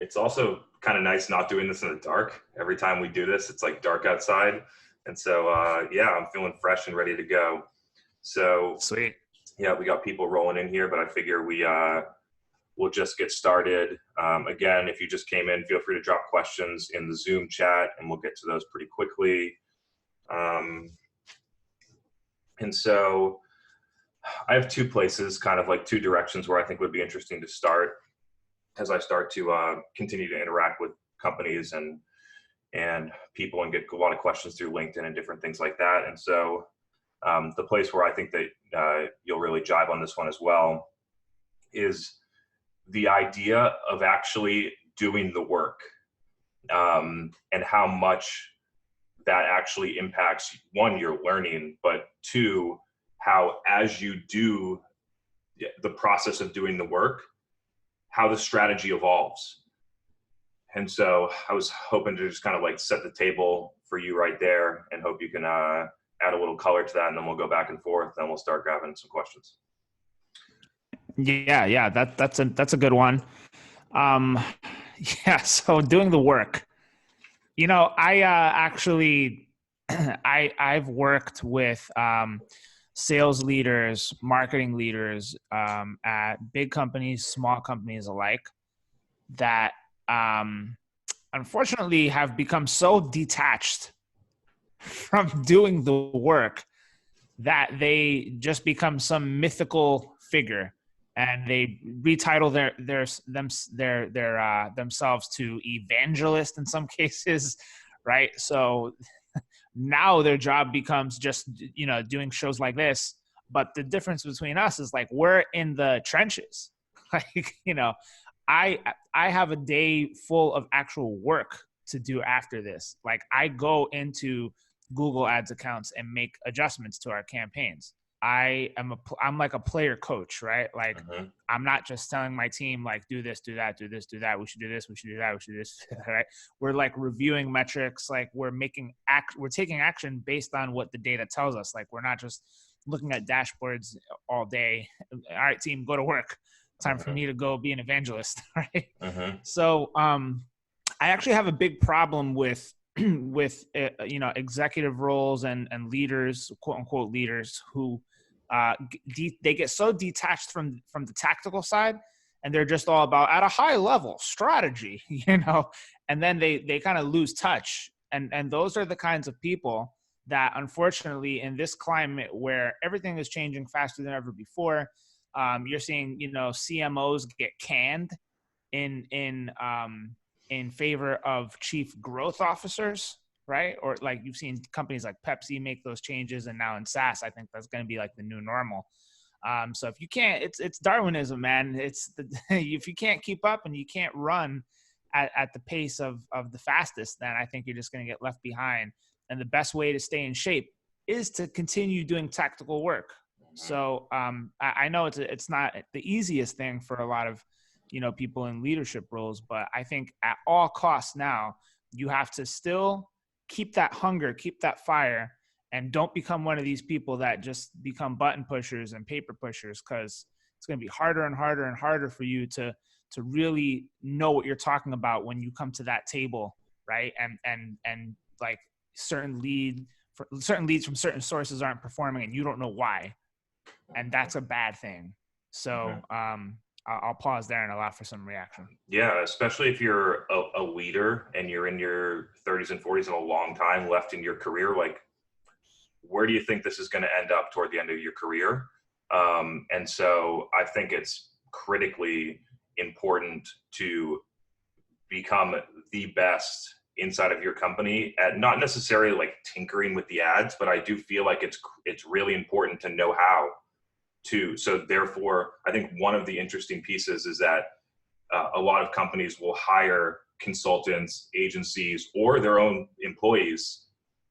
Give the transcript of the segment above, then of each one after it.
It's also kind of nice not doing this in the dark. Every time we do this, it's like dark outside. And so, yeah, I'm feeling fresh and ready to go. So, Sweet. yeah, we got people rolling in here, but I figure we'll just get started. Again, if you just came in, feel free to drop questions in the Zoom chat and we'll get to those pretty quickly. And so I have two places, kind of like two directions where I think would be interesting to start as I start to continue to interact with companies and people and get a lot of questions through LinkedIn and different things like that. And so the place where I think that you'll really jive on this one as well is the idea of actually doing the work, and how much that actually impacts, one, your learning, but two, how as you do the process of doing the work, how the strategy evolves. And so I was hoping to just kind of like set the table for you right there and hope you can add a little color to that, and then we'll go back and forth, then we'll start grabbing some questions. Yeah, that's a good one. Yeah, so doing the work. I actually I've worked with sales leaders, marketing leaders at big companies, small companies alike, that unfortunately have become so detached from doing the work that they just become some mythical figure, and they retitle themselves to evangelist in some cases, right? So now their job becomes just, doing shows like this. But the difference between us is like we're in the trenches. Like, I have a day full of actual work to do after this. Like I go into Google Ads accounts and make adjustments to our campaigns. I'm like a player coach, right? Like I'm not just telling my team like do this, do that, do this, do that. We should do this, we should do that, we should do this, right? We're like reviewing metrics, like we're taking action based on what the data tells us. Like we're not just looking at dashboards all day. All right, team, go to work. Time for me to go be an evangelist, right? So I actually have a big problem with executive roles and leaders, quote unquote leaders, who they get so detached from the tactical side, and they're just all about at a high level strategy, and then they kind of lose touch. And those are the kinds of people that, unfortunately, in this climate where everything is changing faster than ever before, you're seeing CMOs get canned in favor of chief growth officers, right? Or like you've seen companies like Pepsi make those changes, and now in SaaS, I think that's going to be like the new normal. So if you can't, it's Darwinism, man. If you can't keep up and you can't run at the pace of the fastest, then I think you're just going to get left behind. And the best way to stay in shape is to continue doing tactical work. So I know it's not the easiest thing for a lot of people in leadership roles, but I think at all costs now you have to still keep that hunger, keep that fire, and don't become one of these people that just become button pushers and paper pushers, because it's going to be harder and harder and harder for you to really know what you're talking about when you come to that table, right? And like certain leads from certain sources aren't performing and you don't know why, and that's a bad thing. So I'll pause there and allow for some reaction. Yeah, especially if you're a leader and you're in your 30s and 40s and a long time left in your career, like where do you think this is going to end up toward the end of your career? And so I think it's critically important to become the best inside of your company at not necessarily like tinkering with the ads, but I do feel like it's really important to know how to. So therefore, I think one of the interesting pieces is that a lot of companies will hire consultants, agencies, or their own employees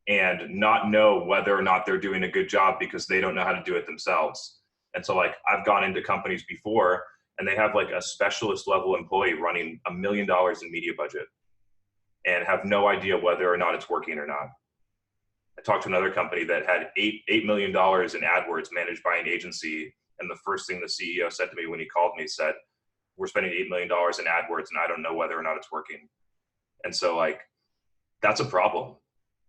and not know whether or not they're doing a good job because they don't know how to do it themselves. And so like I've gone into companies before and they have like a specialist level employee running $1 million in media budget and have no idea whether or not it's working or not. I talked to another company that had $8 million in AdWords managed by an agency. And the first thing the CEO said to me when he called me said, we're spending $8 million in AdWords and I don't know whether or not it's working. And so like, that's a problem.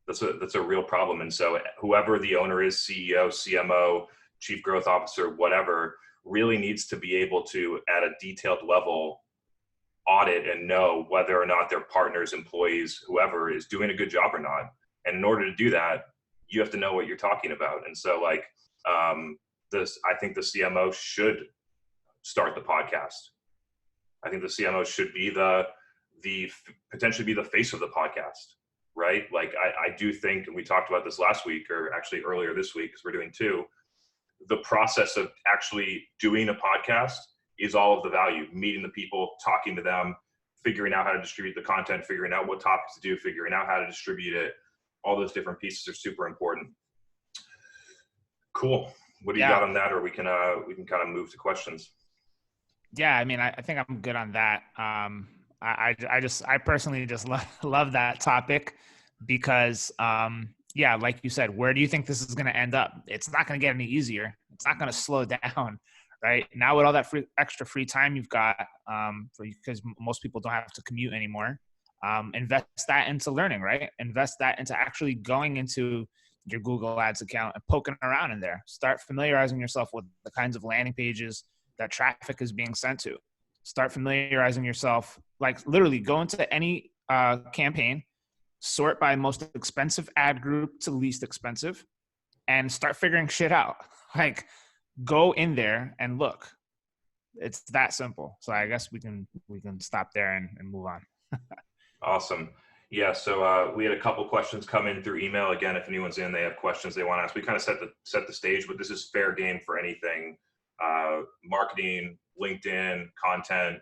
That's a real problem. And so whoever the owner is, CEO, CMO, chief growth officer, whatever, really needs to be able to, at a detailed level, audit and know whether or not their partners, employees, whoever is doing a good job or not. And in order to do that, you have to know what you're talking about. And so like, I think the CMO should start the podcast. I think the CMO should be potentially be the face of the podcast, right? Like I do think, and we talked about this last week, or actually earlier this week, because we're doing two, the process of actually doing a podcast is all of the value. Meeting the people, talking to them, figuring out how to distribute the content, figuring out what topics to do, figuring out how to distribute it. All those different pieces are super important. Cool. What do you got on that? Or we can kind of move to questions. Yeah, I mean, I think I'm good on that. I personally just love that topic because, like you said, where do you think this is going to end up? It's not going to get any easier. It's not going to slow down, right? Now with all that extra free time you've got, because most people don't have to commute anymore, invest that into learning, right? Invest that into actually going into your Google Ads account and poking around in there. Start familiarizing yourself with the kinds of landing pages that traffic is being sent to. Start familiarizing yourself, like literally go into any campaign, sort by most expensive ad group to least expensive, and start figuring shit out. Like go in there and look. It's that simple. So I guess we can stop there and move on. Awesome. Yeah. So we had a couple questions come in through email. Again, if anyone's in, they have questions they want to ask. We kind of set the stage, but this is fair game for anything. Marketing, LinkedIn, content,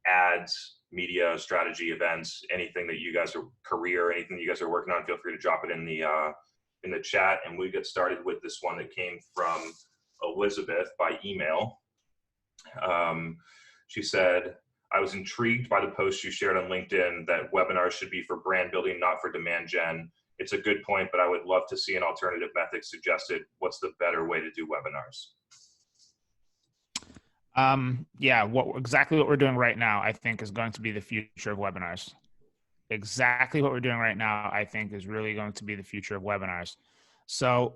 ads, media, strategy, events, anything that you guys anything that you guys are working on, feel free to drop it in the chat. And we get started with this one that came from Elizabeth by email. She said, I was intrigued by the post you shared on LinkedIn that webinars should be for brand building, not for demand gen. It's a good point, but I would love to see an alternative method suggested. What's the better way to do webinars? Exactly what we're doing right now, I think, is going to be the future of webinars. Exactly what we're doing right now, I think, is really going to be the future of webinars. So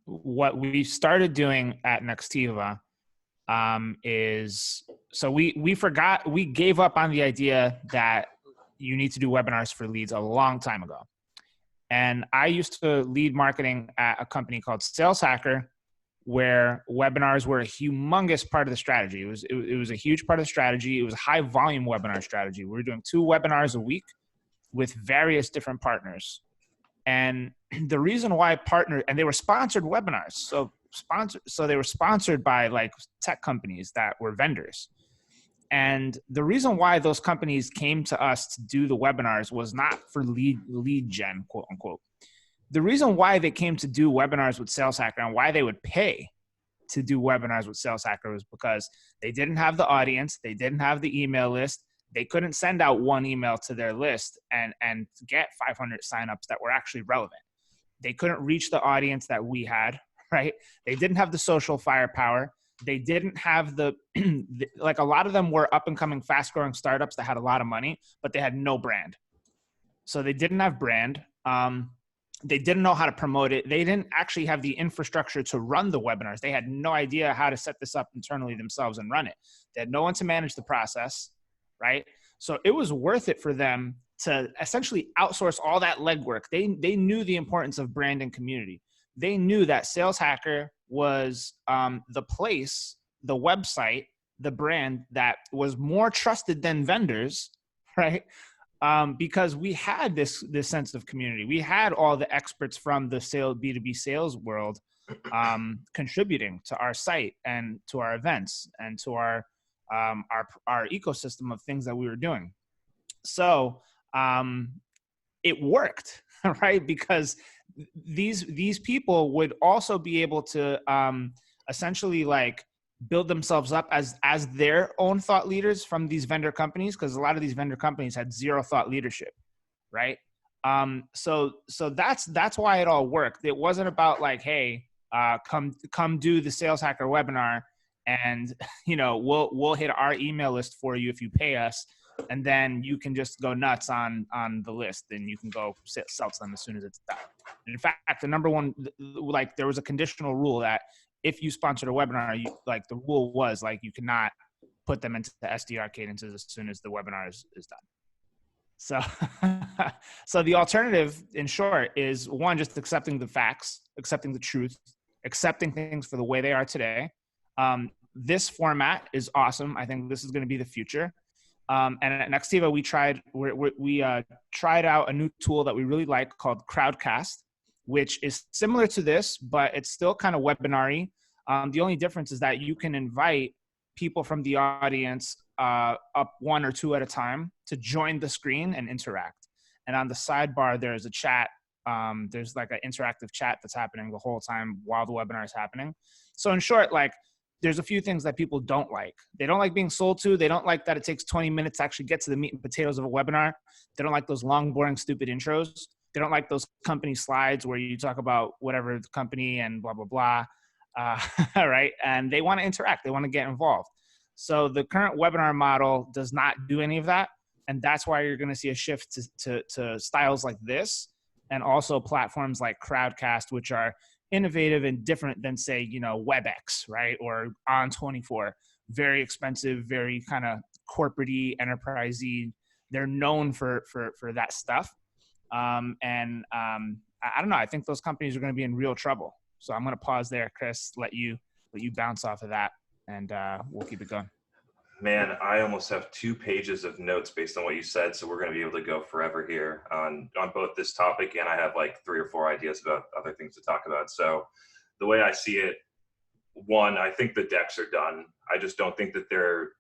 what we started doing at Nextiva is, so we gave up on the idea that you need to do webinars for leads a long time ago. And I used to lead marketing at a company called Sales Hacker, where webinars were a humongous part of the strategy. It was a huge part of the strategy. It was a high volume webinar strategy. We were doing 2 webinars a week with various different partners. And the reason why and they were sponsored webinars. So they were sponsored by like tech companies that were vendors. And the reason why those companies came to us to do the webinars was not for lead gen, quote unquote. The reason why they came to do webinars with Sales Hacker and why they would pay to do webinars with Sales Hacker was because they didn't have the audience. They didn't have the email list. They couldn't send out one email to their list and get 500 signups that were actually relevant. They couldn't reach the audience that we had, right? They didn't have the social firepower. They didn't have like a lot of them were up and coming, fast growing startups that had a lot of money, but they had no brand. So they didn't have brand. They didn't know how to promote it. They didn't actually have the infrastructure to run the webinars. They had no idea how to set this up internally themselves and run it. They had no one to manage the process, right? So it was worth it for them to essentially outsource all that legwork. They knew the importance of brand and community. They knew that Sales Hacker was the place, the website, the brand that was more trusted than vendors, right? Because we had this sense of community. We had all the experts from the B2B sales world contributing to our site and to our events and to our ecosystem of things that we were doing. So it worked, right? Because these people would also be able to essentially like build themselves up as their own thought leaders from these vendor companies, because a lot of these vendor companies had zero thought leadership, right? So that's why it all worked. It wasn't about like, hey, come do the Sales Hacker webinar and we'll hit our email list for you if you pay us, and then you can just go nuts on the list, and you can go sell to them as soon as it's done. And in fact, the number one, like, there was a conditional rule that if you sponsored a webinar, the rule was like you cannot put them into the SDR cadences as soon as the webinar is done. So, so the alternative, in short, is one, just accepting the facts, accepting the truth, accepting things for the way they are today. This format is awesome. I think this is going to be the future. And at Nextiva, we tried out a new tool that we really like called Crowdcast, which is similar to this, but it's still kind of webinar-y. The only difference is that you can invite people from the audience up one or two at a time to join the screen and interact. And on the sidebar, there's a chat. There's like an interactive chat that's happening the whole time while the webinar is happening. So in short, like, there's a few things that people don't like. They don't like being sold to. They don't like that it takes 20 minutes to actually get to the meat and potatoes of a webinar. They don't like those long, boring, stupid intros. They don't like those company slides where you talk about whatever the company and blah, blah, blah. Right? And they want to interact. They want to get involved. So the current webinar model does not do any of that. And that's why you're going to see a shift to styles like this, and also platforms like Crowdcast, which are innovative and different than, say, WebEx, right? Or On24. Very expensive, very kind of corporate-y, enterprise-y. They're known for that stuff. I don't know. I think those companies are going to be in real trouble. So I'm going to pause there, Chris, let you bounce off of that, and we'll keep it going. Man, I almost have 2 pages of notes based on what you said, so we're going to be able to go forever here on both this topic, and I have like 3 or 4 ideas about other things to talk about. So the way I see it, one, I think the decks are done. I just don't think that they're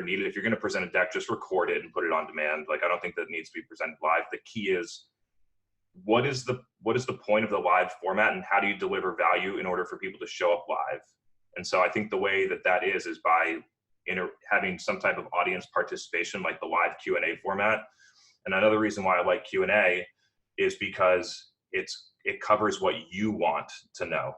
needed. If you're going to present a deck, just record it and put it on demand. Like, I don't think that needs to be presented live. The key is, what is the point of the live format, and how do you deliver value in order for people to show up live? And so I think the way that is by having some type of audience participation, like the live Q&A format. And another reason why I like Q&A is because it covers what you want to know.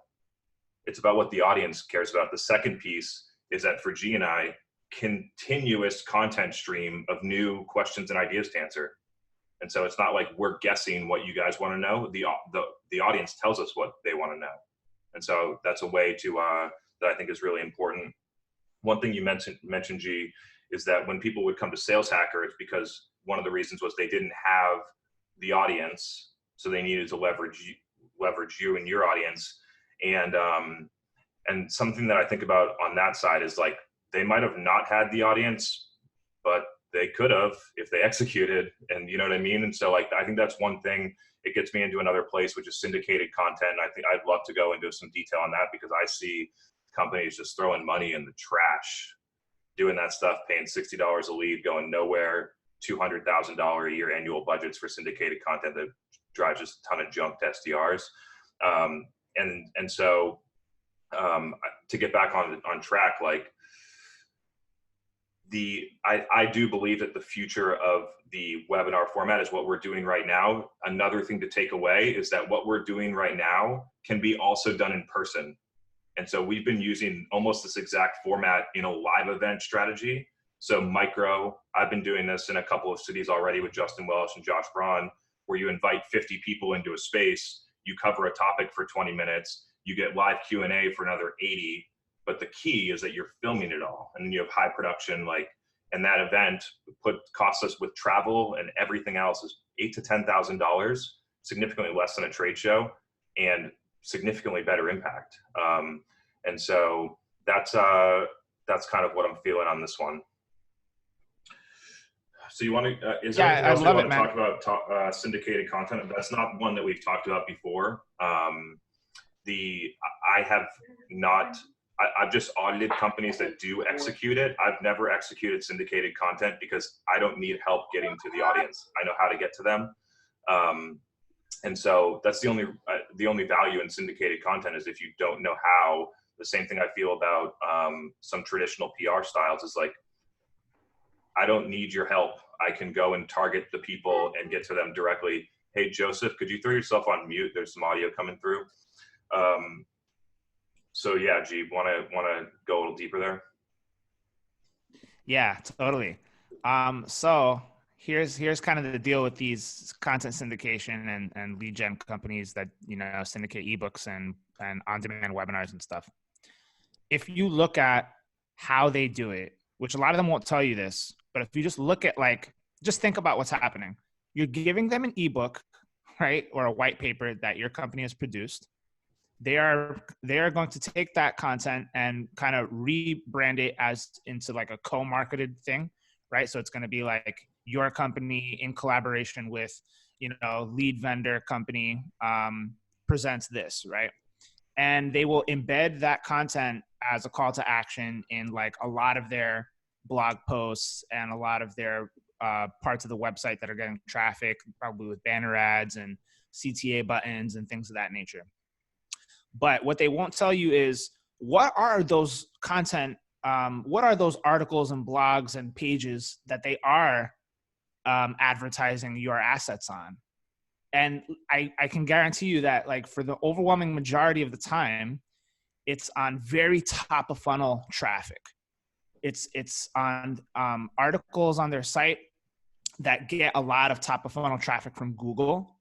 It's about what the audience cares about. The second piece is that for G and I, continuous content stream of new questions and ideas to answer. And so it's not like we're guessing what you guys want to know. The audience tells us what they want to know. And so that's a way to that I think is really important. One thing you mentioned, G, is that when people would come to Sales Hacker, it's because one of the reasons was they didn't have the audience, so they needed to leverage you and your audience. And something that I think about on that side is, like, they might have not had the audience, but they could have if they executed, and you know what I mean? And so, like, I think that's one thing. It gets me into another place, which is syndicated content. I think I'd love to go into some detail on that, because I see companies just throwing money in the trash, doing that stuff, paying $60 a lead, going nowhere, $200,000 a year annual budgets for syndicated content that drives just a ton of junk to SDRs. And so to get back on track, like, I do believe that the future of the webinar format is what we're doing right now. Another thing to take away is that what we're doing right now can be also done in person. And so we've been using almost this exact format in a live event strategy. So I've been doing this in a couple of cities already with Justin Welsh and Josh Braun, where you invite 50 people into a space, you cover a topic for 20 minutes, you get live Q&A for another 80. But the key is that you're filming it all, and then you have high production, like, and that event costs us with travel and everything else is $8,000 to $10,000, significantly less than a trade show, and significantly better impact. And so that's kind of what I'm feeling on this one. So you want to, is there anything else you want to talk about syndicated content? That's not one that we've talked about before. I've just audited companies that do execute it. I've never executed syndicated content because I don't need help getting to the audience. I know how to get to them. And so that's the only value in syndicated content is if you don't know how. The same thing I feel about some traditional PR styles is, like, I don't need your help. I can go and target the people and get to them directly. Hey, Joseph, could you throw yourself on mute? There's some audio coming through. So yeah, G, wanna go a little deeper there? Yeah, totally. So here's kind of the deal with these content syndication and lead gen companies that, you know, syndicate ebooks and on-demand webinars and stuff. If you look at how they do it, which a lot of them won't tell you this, but if you just look at, like, just think about what's happening. You're giving them an ebook, right? Or a white paper that your company has produced. They are going to take that content and kind of rebrand it as into like a co-marketed thing, right? So it's going to be like your company in collaboration with, you know, lead vendor company presents this, right? And they will embed that content as a call to action in like a lot of their blog posts and a lot of their parts of the website that are getting traffic, probably with banner ads and CTA buttons and things of that nature. But what they won't tell you is what are those content, what are those articles and blogs and pages that they are advertising your assets on. And I can guarantee you that, like, for the overwhelming majority of the time, it's on very top of funnel traffic. It's on articles on their site that get a lot of top of funnel traffic from Google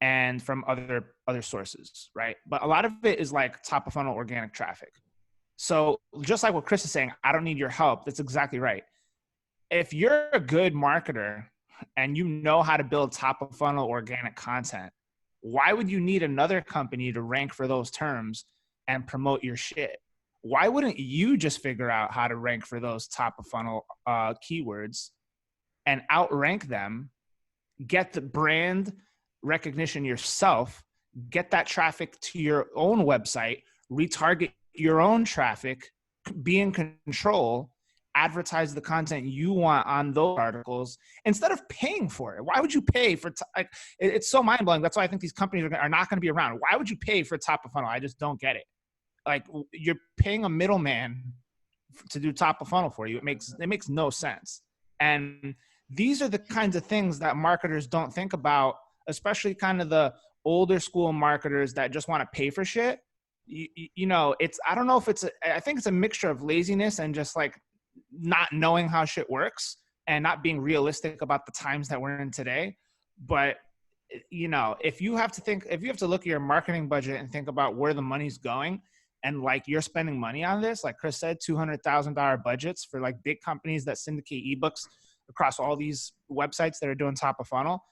and from other sources, right? But a lot of it is like top of funnel organic traffic. So just like what Chris is saying, I don't need your help. That's exactly right. If you're a good marketer and you know how to build top of funnel organic content, why would you need another company to rank for those terms and promote your shit? Why wouldn't you just figure out how to rank for those top of funnel keywords and outrank them, get the brand recognition yourself, get that traffic to your own website, retarget your own traffic, be in control, advertise the content you want on those articles instead of paying for it? Why would you pay for like, it's so mind-blowing. That's why I think these companies are not going to be around. Why would you pay for top of funnel? I just don't get it. Like, you're paying a middleman to do top of funnel for you. It makes no sense. And these are the kinds of things that marketers don't think about, especially kind of the older school marketers that just want to pay for shit. You know, I don't know if I think it's a mixture of laziness and just like not knowing how shit works and not being realistic about the times that we're in today. But, you know, if you have to look at your marketing budget and think about where the money's going, and like you're spending money on this, like Chris said, $200,000 budgets for like big companies that syndicate ebooks across all these websites that are doing top of funnel,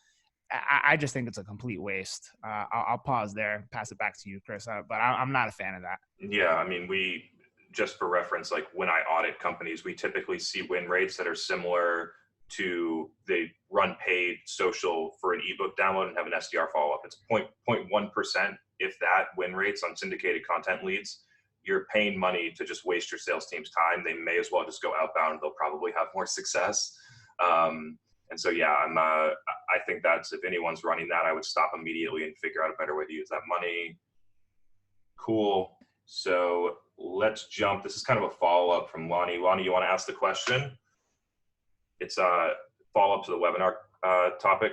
I just think it's a complete waste. I'll pause there, pass it back to you, Chris. But I'm not a fan of that. Yeah, I mean, just for reference, like when I audit companies, we typically see win rates that are similar to, they run paid social for an ebook download and have an SDR follow up. It's 0.1%, if that, win rates on syndicated content leads. You're paying money to just waste your sales team's time. They may as well just go outbound. They'll probably have more success. And so, yeah, I think that's, if anyone's running that, I would stop immediately and figure out a better way to use that money. Cool. So let's jump. This is kind of a follow-up from Lonnie. Lonnie, you want to ask the question? It's a follow-up to the webinar topic.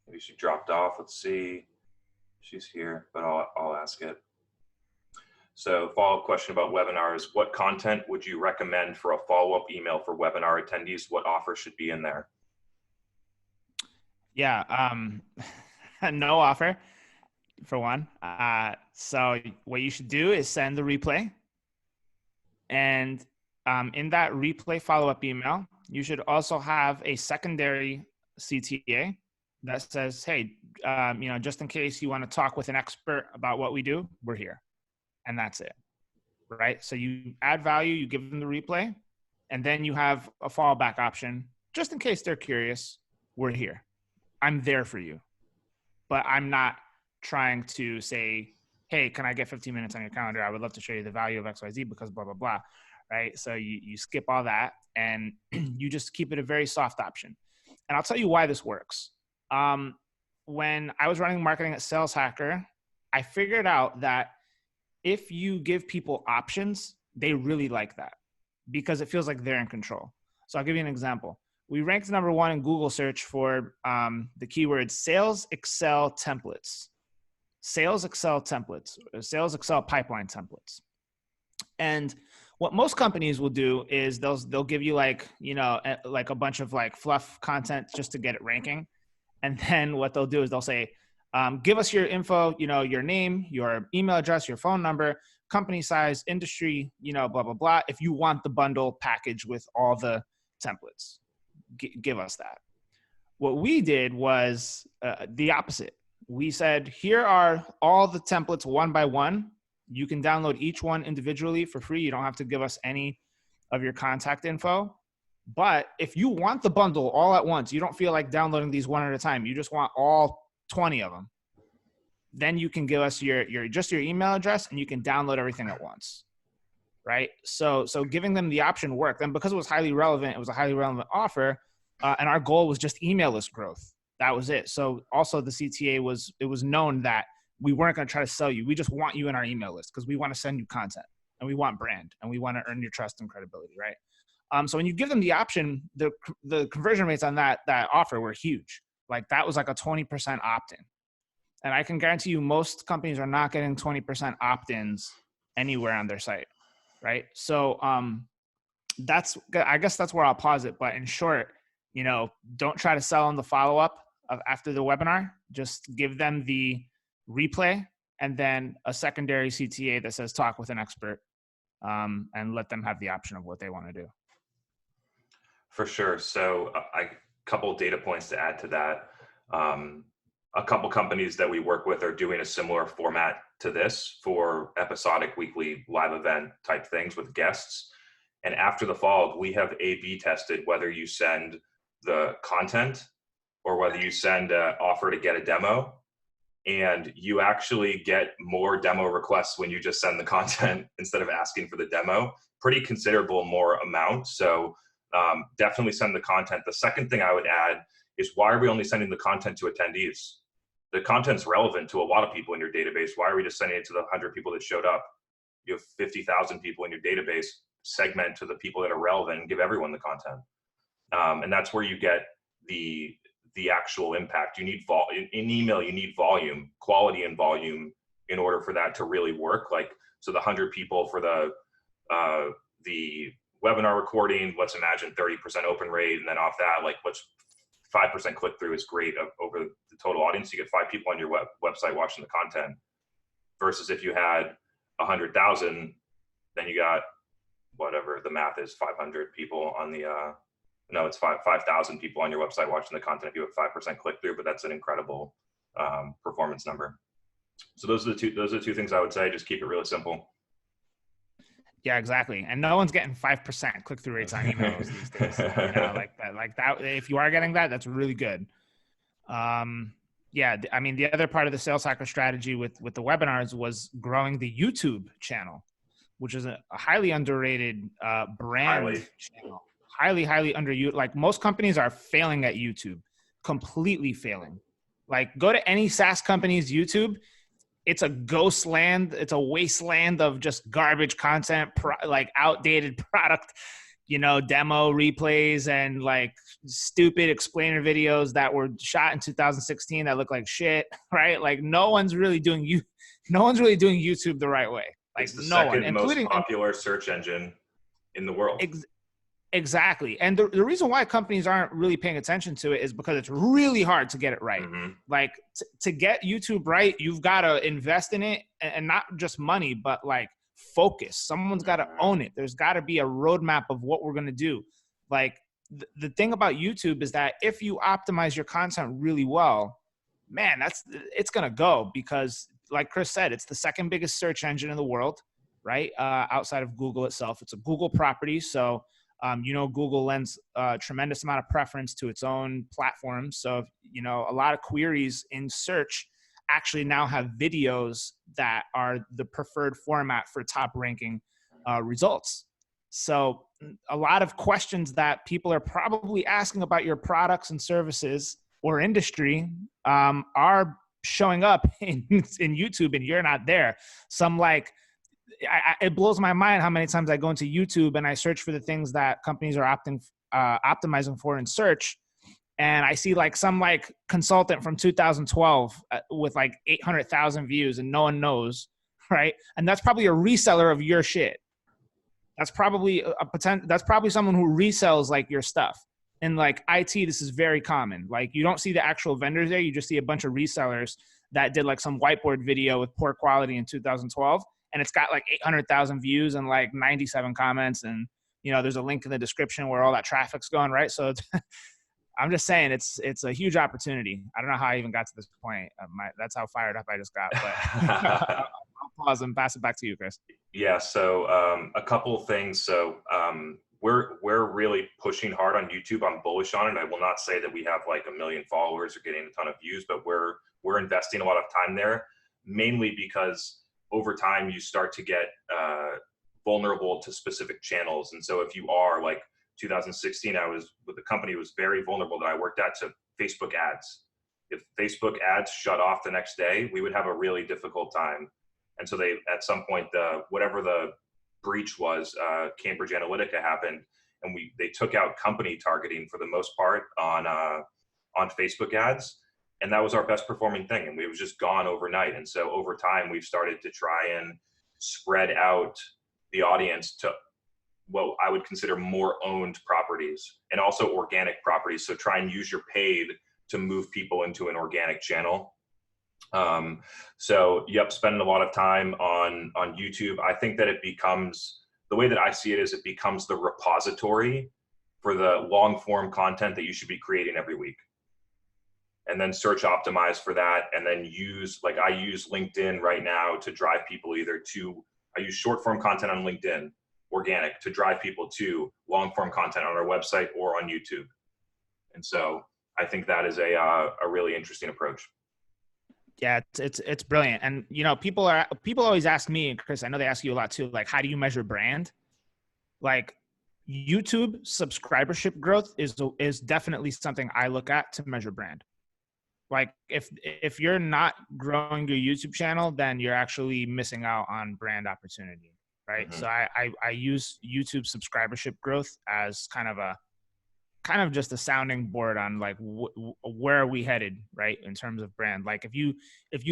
Maybe she dropped off. Let's see. She's here, but I'll ask it. So follow-up question about webinars. What content would you recommend for a follow-up email for webinar attendees? What offer should be in there? Yeah, no offer, for one. So what you should do is send the replay. And in that replay follow-up email, you should also have a secondary CTA that says, hey, you know, just in case you want to talk with an expert about what we do, we're here. And that's it, right? So you add value, you give them the replay, and then you have a fallback option. Just in case they're curious, we're here. I'm there for you. But I'm not trying to say, hey, can I get 15 minutes on your calendar? I would love to show you the value of XYZ because blah, blah, blah, right? So you skip all that and you just keep it a very soft option. And I'll tell you why this works. When I was running marketing at Sales Hacker, I figured out that if you give people options, they really like that because it feels like they're in control. So I'll give you an example. We ranked number 1 in Google search for the keyword sales Excel templates, sales Excel templates, sales Excel pipeline templates. And what most companies will do is they'll give you like, you know, like a bunch of like fluff content just to get it ranking. And then what they'll do is they'll say, give us your info, you know, your name, your email address, your phone number, company size, industry, you know, blah, blah, blah. If you want the bundle package with all the templates, give us that. What we did was the opposite. We said, here are all the templates one by one. You can download each one individually for free. You don't have to give us any of your contact info. But if you want the bundle all at once, you don't feel like downloading these one at a time, you just want all 20 of them, then you can give us your email address and you can download everything at once, right? So giving them the option worked. And because it was highly relevant, it was a highly relevant offer, and our goal was just email list growth. That was it. So also the CTA it was known that we weren't going to try to sell you. We just want you in our email list because we want to send you content and we want brand and we want to earn your trust and credibility, right? So when you give them the option, the conversion rates on that offer were huge. Like that was like a 20% opt-in. And I can guarantee you most companies are not getting 20% opt-ins anywhere on their site, right? So I guess that's where I'll pause it. But in short, you know, don't try to sell on the follow-up after the webinar. Just give them the replay and then a secondary CTA that says talk with an expert, and let them have the option of what they want to do. For sure. So a couple data points to add to that. A couple companies that we work with are doing a similar format to this for episodic weekly live event type things with guests. And after the fall, we have A/B tested whether you send the content or whether you send an offer to get a demo. And you actually get more demo requests when you just send the content instead of asking for the demo. Pretty considerable more amount. So definitely send the content. The second thing I would add is, why are we only sending the content to attendees? The content's relevant to a lot of people in your database. Why are we just sending it to the 100 people that showed up? You have 50,000 people in your database. Segment to the people that are relevant and give everyone the content. And that's where you get the actual impact. You need in email, you need volume, quality and volume in order for that to really work. Like, so the 100 people for the webinar recording, let's imagine 30% open rate. And then off that, like, what's 5% click through is great over the total audience. You get 5 people on your website watching the content, versus if you had 100,000, then you got whatever the math is, 500 people on the, no, it's 5,000 people on your website watching the content if you have 5% click through, but that's an incredible performance number. So those are the two things I would say. Just keep it really simple. Yeah, exactly. And no one's getting 5% click through rates on emails these days. You know, like that. If you are getting that, that's really good. Yeah, I mean, the other part of the sales hacker strategy with the webinars was growing the YouTube channel, which is a highly underrated brand channel. Highly underutilized. Like, most companies are failing at YouTube, completely failing. Like, go to any SaaS company's YouTube. It's a ghost land. It's a wasteland of just garbage content, like outdated product, you know, demo replays and like stupid explainer videos that were shot in 2016 that look like shit, right? Like, no one's really doing YouTube the right way. Like, it's the no one, second most popular search engine in the world. Exactly. And the reason why companies aren't really paying attention to it is because it's really hard to get it right. Mm-hmm. Like, to get YouTube right, you've got to invest in it, and not just money, but like focus. Someone's got to own it. There's got to be a roadmap of what we're going to do. Like, the thing about YouTube is that if you optimize your content really well, man, it's going to go, because like Chris said, it's the second biggest search engine in the world, right? Outside of Google itself. It's a Google property. So, you know, Google lends a tremendous amount of preference to its own platform. So, you know, a lot of queries in search actually now have videos that are the preferred format for top ranking results. So a lot of questions that people are probably asking about your products and services or industry are showing up in YouTube, and you're not there. Some like, it blows my mind how many times I go into YouTube and I search for the things that companies are opting optimizing for in search, and I see like some like consultant from 2012 with like 800,000 views and no one knows, right? And that's probably a reseller of your shit. That's probably that's probably someone who resells like your stuff. And like IT, this is very common. Like you don't see the actual vendors there. You just see a bunch of resellers that did like some whiteboard video with poor quality in 2012. And it's got like 800,000 views and like 97 comments. And, you know, there's a link in the description where all that traffic's going, right? So I'm just saying it's a huge opportunity. I don't know how I even got to this point. That's how fired up I just got. But I'll pause and pass it back to you, Chris. Yeah. So a couple of things. So we're really pushing hard on YouTube. I'm bullish on it. I will not say that we have like 1 million followers or getting a ton of views, but we're investing a lot of time there, mainly because over time you start to get vulnerable to specific channels. And so if you are like 2016, I was with the company was very vulnerable that I worked at to Facebook ads. If Facebook ads shut off the next day, we would have a really difficult time. And so they, at some point, whatever the breach was, Cambridge Analytica happened, and they took out company targeting for the most part on Facebook ads, and that was our best performing thing, and we was just gone overnight. And so over time, we've started to try and spread out the audience to what I would consider more owned properties and also organic properties. So try and use your paid to move people into an organic channel. So yep, spending a lot of time on YouTube. I think that it becomes, the way that I see it is it becomes the repository for the long form content that you should be creating every week. And then search optimize for that. And then I use LinkedIn right now to drive people I use short form content on LinkedIn, organic, to drive people to long form content on our website or on YouTube. And so I think that is a really interesting approach. Yeah, it's brilliant. And you know, people always ask me, Chris, I know they ask you a lot too, like how do you measure brand? Like YouTube subscribership growth is definitely something I look at to measure brand. Like if you're not growing your YouTube channel, then you're actually missing out on brand opportunity, right? Mm-hmm. So I use YouTube subscribership growth as kind of just a sounding board on like where are we headed, right, in terms of brand. Like if you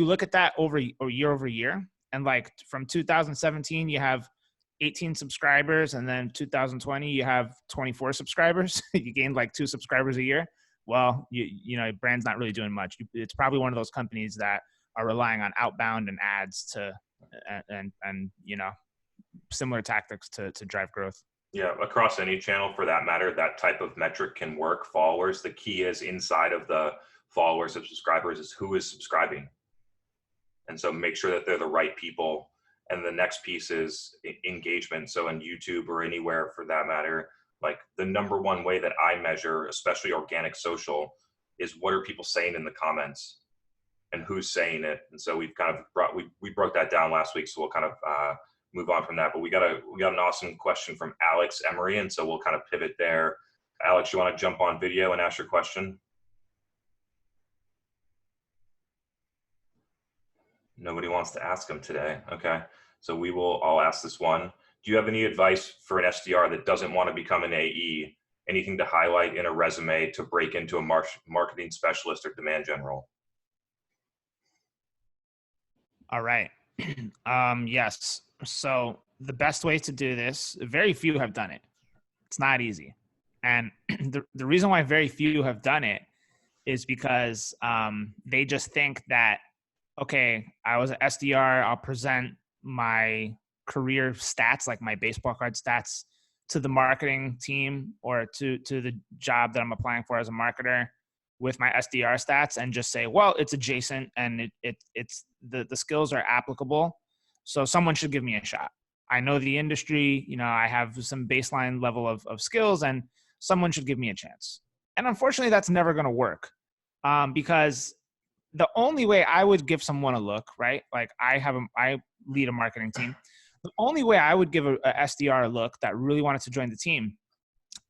look at that year over year, and like from 2017 you have 18 subscribers, and then 2020 you have 24 subscribers. You gained like 2 subscribers a year. Well, you know, brand's not really doing much. It's probably one of those companies that are relying on outbound and ads and you know, similar tactics to drive growth. Yeah, across any channel for that matter, that type of metric can work. Followers, the key is inside of the followers of subscribers is who is subscribing. And so make sure that they're the right people. And the next piece is engagement. So on YouTube or anywhere for that matter, like the number one way that I measure, especially organic social, is what are people saying in the comments and who's saying it. And so we've kind of we broke that down last week. So we'll kind of move on from that, but we got an awesome question from Alex Emery, and so we'll kind of pivot there. Alex, you want to jump on video and ask your question? Nobody wants to ask him today. Okay, so I'll ask this one. Do you have any advice for an SDR that doesn't want to become an AE? Anything to highlight in a resume to break into a marketing specialist or demand general? All right. Yes. So the best way to do this, very few have done it. It's not easy. And the reason why very few have done it is because they just think that, okay, I was an SDR, I'll present my career stats, like my baseball card stats, to the marketing team or to the job that I'm applying for as a marketer with my SDR stats and just say, well, it's adjacent and it's the skills are applicable. So someone should give me a shot. I know the industry, you know, I have some baseline level of skills and someone should give me a chance. And unfortunately, that's never going to work because the only way I would give someone a look, right? Like I lead a marketing team. The only way I would give a SDR a look that really wanted to join the team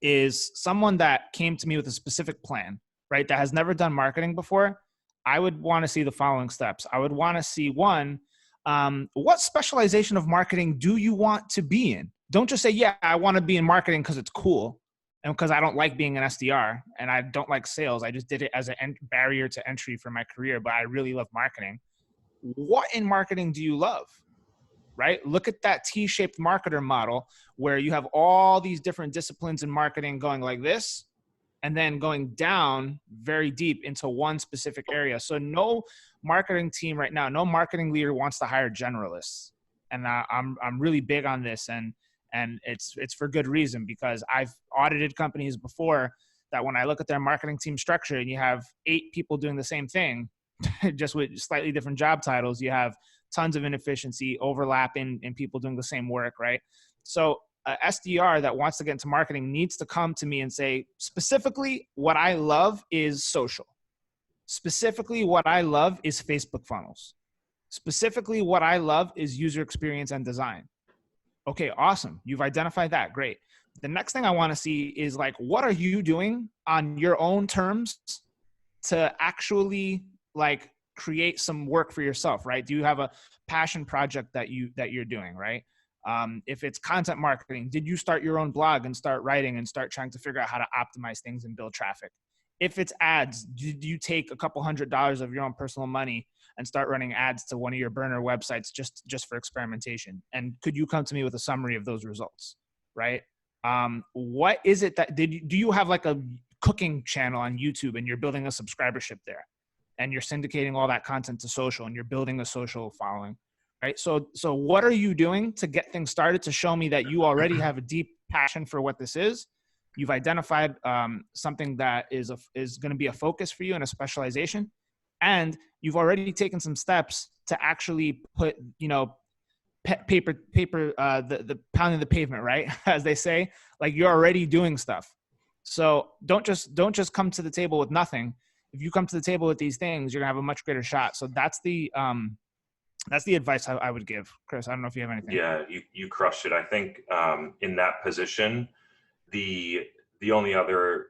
is someone that came to me with a specific plan, right? That has never done marketing before. I would want to see the following steps. I would want to see one, what specialization of marketing do you want to be in? Don't just say, yeah, I want to be in marketing because it's cool. And because I don't like being an SDR and I don't like sales, I just did it as a barrier to entry for my career, but I really love marketing. What in marketing do you love? Right? Look at that T-shaped marketer model where you have all these different disciplines in marketing going like this, and then going down very deep into one specific area. So no marketing team right now, no marketing leader wants to hire generalists. And I'm really big on this, and it's for good reason, because I've audited companies before that when I look at their marketing team structure and you have 8 people doing the same thing, just with slightly different job titles, you have tons of inefficiency, overlap in people doing the same work, right? So a SDR that wants to get into marketing needs to come to me and say, specifically, what I love is social. Specifically, what I love is Facebook funnels. Specifically, what I love is user experience and design. Okay, awesome. You've identified that. Great. The next thing I want to see is like, what are you doing on your own terms to actually like create some work for yourself, right? Do you have a passion project that you're doing, right? If it's content marketing, did you start your own blog and start writing and start trying to figure out how to optimize things and build traffic? If it's ads, did you take a couple $100s of your own personal money and start running ads to one of your burner websites just for experimentation? And could you come to me with a summary of those results, right? What is it that do you have like a cooking channel on YouTube and you're building a subscribership there, and you're syndicating all that content to social and you're building a social following, right? So what are you doing to get things started to show me that you already have a deep passion for what this is? You've identified something that is going to be a focus for you and a specialization, and you've already taken some steps to actually put, paper, the pounding the pavement, right? As they say, like you're already doing stuff. So don't just come to the table with nothing. If you come to the table with these things, you're gonna have a much greater shot. So that's the advice I would give. Chris, I don't know if you have anything. Yeah, you crushed it. I think in that position, the only other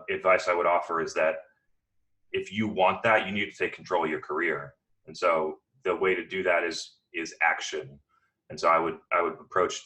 advice I would offer is that if you want that, you need to take control of your career. And so the way to do that is action. And so I would approach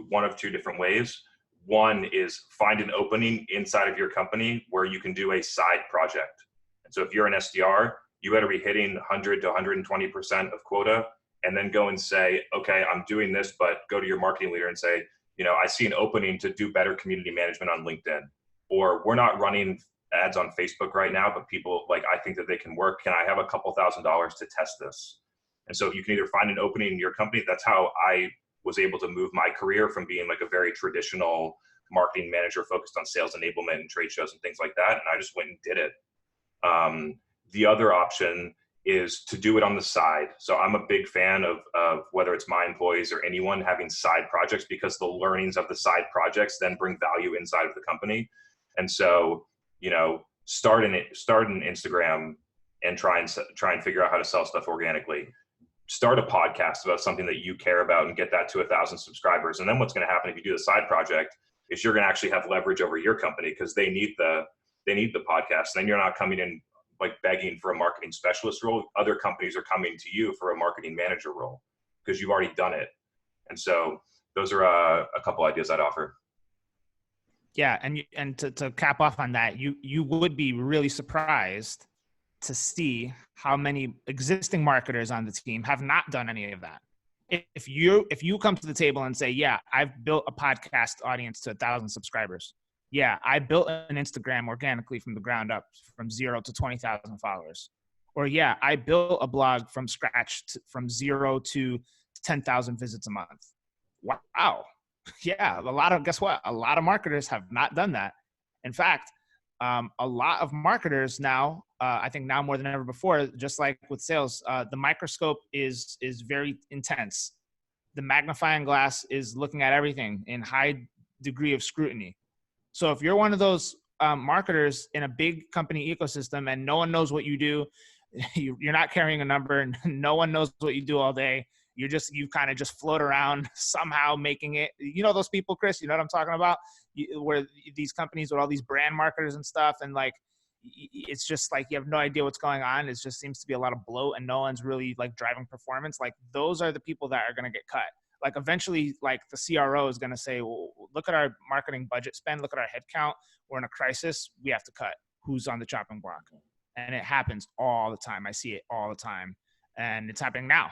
one of two different ways. One is find an opening inside of your company where you can do a side project. And so if you're an SDR, you better be hitting 100 to 120% of quota, and then go and say, okay, I'm doing this, but go to your marketing leader and say, I see an opening to do better community management on LinkedIn, or we're not running ads on Facebook right now, but people I think that they can work. Can I have a couple $1,000s to test this? And so you can either find an opening in your company. That's how I was able to move my career from being like a very traditional marketing manager focused on sales enablement and trade shows and things like that. And I just went and did it. The other option is to do it on the side. So I'm a big fan of whether it's my employees or anyone having side projects, because the learnings of the side projects then bring value inside of the company. And so, start an Instagram and try and figure out how to sell stuff organically. Start a podcast about something that you care about and get that to 1,000 subscribers. And then what's going to happen if you do the side project is you're going to actually have leverage over your company, because they need the podcast. Then you're not coming in begging for a marketing specialist role. Other companies are coming to you for a marketing manager role because you've already done it. And so those are a couple ideas I'd offer. Yeah. And to cap off on that, you would be really surprised to see how many existing marketers on the team have not done any of that. If you come to the table and say, yeah, I've built a podcast audience to 1,000 subscribers. Yeah, I built an Instagram organically from the ground up, from 0 to 20,000 followers. Or yeah, I built a blog from scratch from 0 to 10,000 visits a month. Wow. Yeah, guess what? A lot of marketers have not done that. In fact, a lot of marketers now, I think now more than ever before, just like with sales, the microscope is very intense. The magnifying glass is looking at everything in high degree of scrutiny. So if you're one of those marketers in a big company ecosystem and no one knows what you do, you're not carrying a number, and no one knows what you do all day. You kind of just float around somehow making it. Those people, Chris, you know what I'm talking about? Where these companies with all these brand marketers and stuff, and it's just like you have no idea what's going on. It just seems to be a lot of bloat and no one's really driving performance. Those are the people that are going to get cut. like eventually like the CRO is going to say, well, look at our marketing budget spend, look at our headcount. We're in a crisis. We have to cut. Who's on the chopping block? And it happens all the time. I see it all the time, and it's happening now.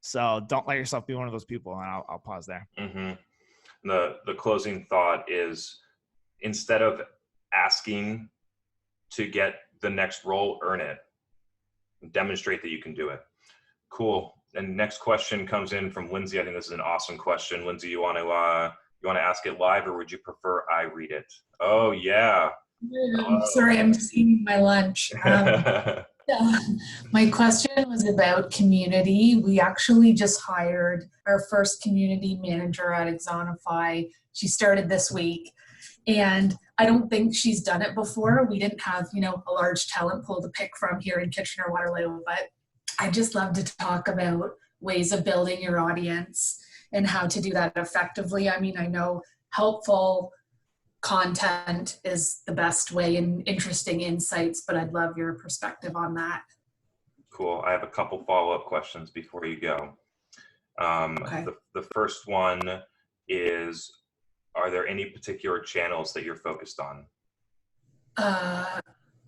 So don't let yourself be one of those people. And I'll pause there. Mm-hmm. The closing thought is, instead of asking to get the next role, earn it. Demonstrate that you can do it. Cool. And next question comes in from Lindsay. I think this is an awesome question. Lindsay, you want to ask it live, or would you prefer I read it? Oh yeah. Sorry, I'm just eating my lunch. My question was about community. We actually just hired our first community manager at Exonify. She started this week, and I don't think she's done it before. We didn't have, a large talent pool to pick from here in Kitchener-Waterloo, but I just love to talk about ways of building your audience and how to do that effectively. I mean, I know helpful content is the best way and interesting insights, but I'd love your perspective on that. Cool. I have a couple follow-up questions before you go. Okay. The first one is, are there any particular channels that you're focused on?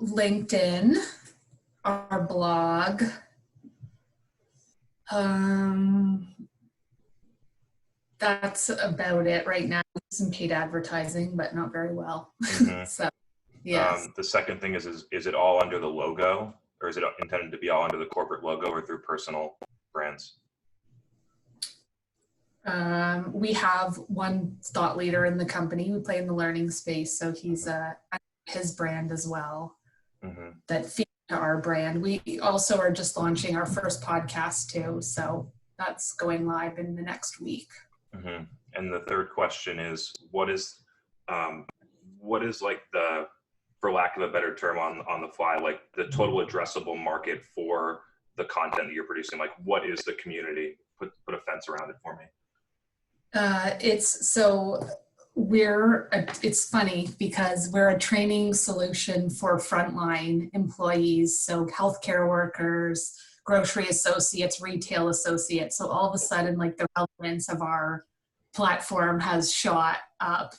LinkedIn, our blog, that's about it right now. Some paid advertising, but not very well. Mm-hmm. So, yes. The second thing is it all under the logo, or is it intended to be all under the corporate logo or through personal brands? We have one thought leader in the company. We play in the learning space, so he's his brand as well. Mm-hmm. That feeds to our brand. We also are just launching our first podcast too, so that's going live in the next week. Mm-hmm. And the third question is, what is like the, for lack of a better term on the fly, like the total addressable market for the content that you're producing? Like, what is the community? Put a fence around it for me. It's funny because we're a training solution for frontline employees. So healthcare workers, grocery associates, retail associates. So all of a sudden, like, the relevance of our platform has shot up